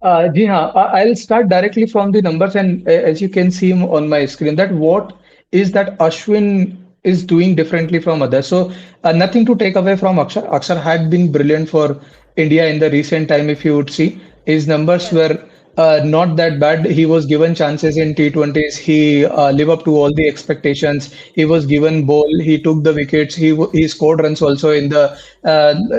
जी हाँ, I'll start directly from the numbers, and as you can see on my screen, that what is that Ashwin is doing differently from others. So nothing to take away from Akshar. Akshar had been brilliant for India in the recent time. If you would see, his numbers Correct. were not that bad. He was given chances in T20s. He lived up to all the expectations. He was given ball. He took the wickets. He scored runs also in the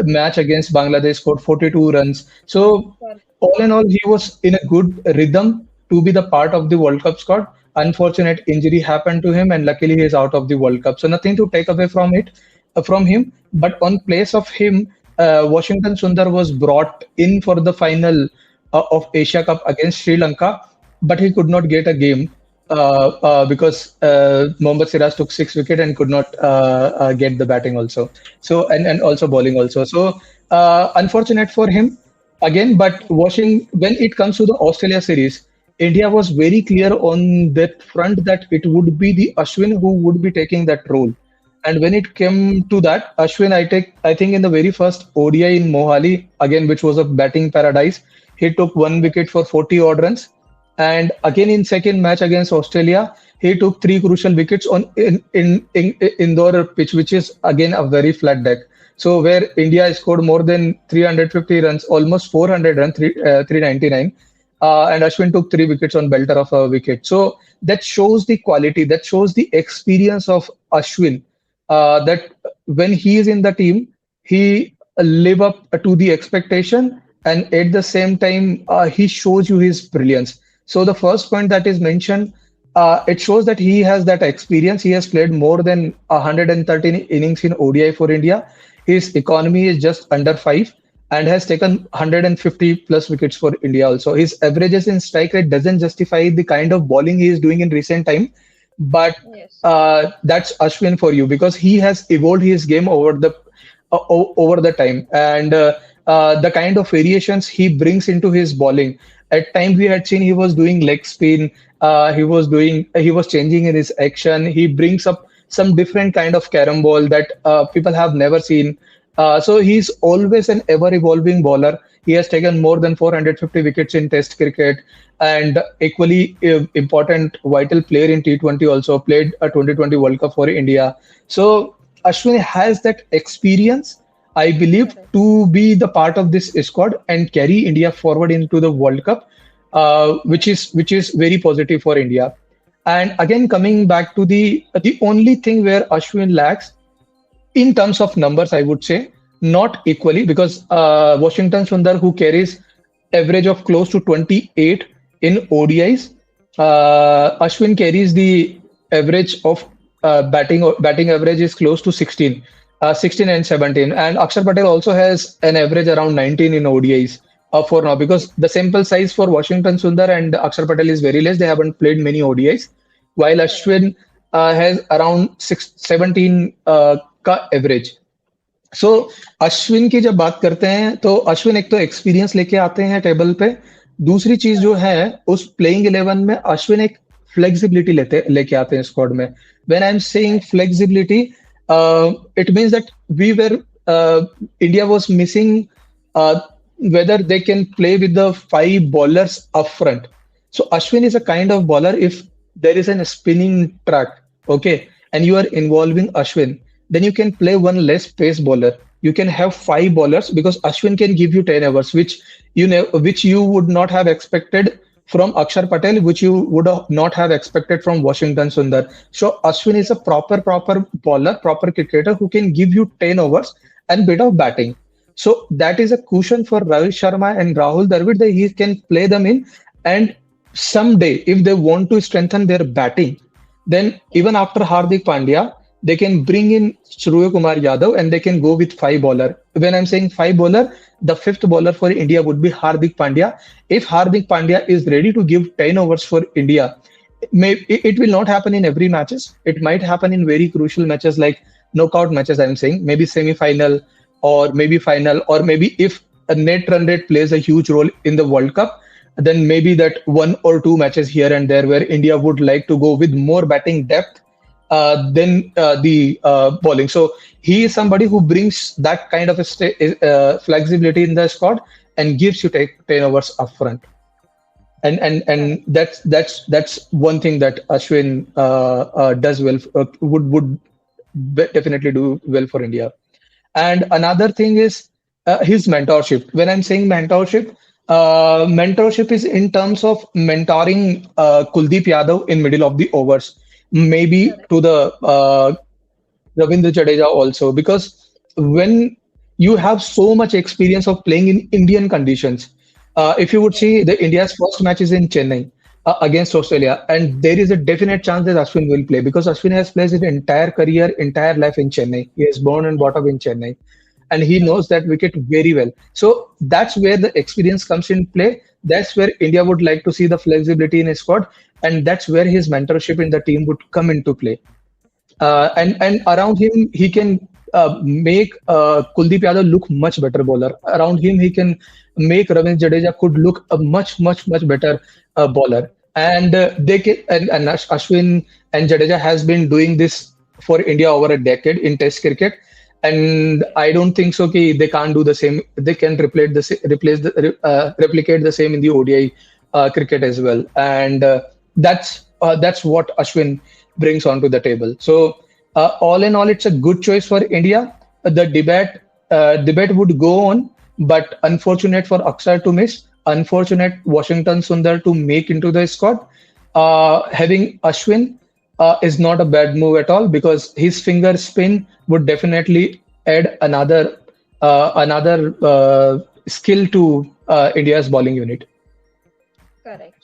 match against Bangladesh. Scored 42 runs. So Correct. all in all, he was in a good rhythm to be the part of the World Cup squad. Unfortunate injury happened to him, and luckily he is out of the World Cup. So nothing to take away from it, from him. But on place of him, Washington Sundar was brought in for the final of Asia Cup against Sri Lanka, but he could not get a game because Mohammad Siraj took 6 wicket and could not get the batting also. So and also bowling also. So unfortunate for him again. But watching when it comes to the Australia series, India was very clear on that front that it would be the Ashwin who would be taking that role. And when it came to that, Ashwin, I think in the very first ODI in Mohali, again, which was a batting paradise, he took 1 wicket for 40 odd runs. And again in second match against Australia, he took 3 crucial wickets on in indoor pitch, which is again a very flat deck. So where India scored more than 350 runs, almost 400 runs, 399, and Ashwin took 3 wickets on belter of a wicket. So that shows the quality, that shows the experience of Ashwin. That when he is in the team, he live up to the expectation, and at the same time, he shows you his brilliance. So the first point that is mentioned, it shows that he has that experience. He has played more than 113 innings in ODI for India. His economy is just under 5 and has taken 150 plus wickets for India also. His averages in strike rate doesn't justify the kind of bowling he is doing in recent time, but Yes. that's Ashwin for you because he has evolved his game over the time, and the kind of variations he brings into his bowling. At times we had seen he was doing leg spin, he was changing in his action. He brings up some different kind of carom ball that people have never seen. So he's always an ever evolving bowler. He has taken more than 450 wickets in Test cricket, and equally important vital player in T20, also played a 2020 World Cup for India. So Ashwin has that experience, I believe, Correct. to be the part of this squad and carry India forward into the World Cup, which is very positive for India. And again, coming back to the only thing where Ashwin lacks in terms of numbers, I would say not equally, because Washington Sundar, who carries average of close to 28 in ODIs, Ashwin carries the average of batting average is close to 16, 16 and 17, and Akshar Patel also has an average around 19 in ODIs. For now, because the sample size for Washington Sundar and Akshar Patel is very less, they haven't played many ODIs, while Correct. Ashwin has around 17 का average. सो अश्विन की जब बात करते हैं तो अश्विन एक तो experience लेके आते हैं टेबल पे. दूसरी चीज जो Correct. है उस प्लेइंग 11 में अश्विन एक फ्लेक्सिबिलिटी लेके आते हैं स्क्वाड में. When I am saying Right. Flexibility, it means that we were India was missing whether they can play with the 5 bowlers up front. So Ashwin is a kind of bowler. If there is a spinning track, okay, and you are involving Ashwin, then you can play one less pace bowler. You can have 5 bowlers because Ashwin can give you 10 overs, which you would not have expected from Akshar Patel, which you would not have expected from Washington Sundar. So Ashwin is a proper bowler, proper cricketer who can give you 10 overs and bit of batting. So that is a cushion for Ravi Sharma and Rahul Dravid that he can play them in. And someday, if they want to strengthen their batting, then even after Hardik Pandya, they can bring in Surya Kumar Yadav and they can go with 5 bowler. When I'm saying 5 bowler, the fifth bowler for India would be Hardik Pandya. If Hardik Pandya is ready to give 10 overs for India, it will not happen in every matches. It might happen in very crucial matches like knockout matches. I'm saying maybe semi-final or maybe final, or maybe if a net run rate plays a huge role in the World Cup, then maybe that 1 or 2 matches here and there where India would like to go with more batting depth than the bowling. So he is somebody who brings that kind of flexibility in the squad, and gives you 10 overs upfront. And Correct. that's one thing that Ashwin does well, would definitely do well for India. And another thing is his mentorship. When I'm saying mentorship, mentorship is in terms of mentoring Kuldeep Yadav in middle of the overs, maybe Correct. to the Ravindra Jadeja also, because when you have so much experience of playing in Indian conditions, if you would Yes. see the India's first match is in Chennai against Australia, and there is a definite chance that Ashwin will play because Ashwin has played his entire career, entire life in Chennai. He is born and brought up in Chennai, and he knows Correct. that wicket very well. So that's where the experience comes in play. That's where India would like to see the flexibility in his squad, and that's where his mentorship in the team would come into play. And around him he can make Kuldeep Yadav look much better bowler. Around him he can make Ravindra Jadeja could look a much better bowler. And and Ashwin and Jadeja has been doing this for India over a decade in Test cricket, and I don't think so. Ki they can't do the same. They can replicate the same in the ODI cricket as well, and that's what Ashwin brings onto the table. So all in all, it's a good choice for India. The debate would go on, but unfortunate for Aksar to miss. Unfortunate Washington Sundar to make into the squad. Having Ashwin is not a bad move at all because his finger spin would definitely add another skill to India's bowling unit. Correct.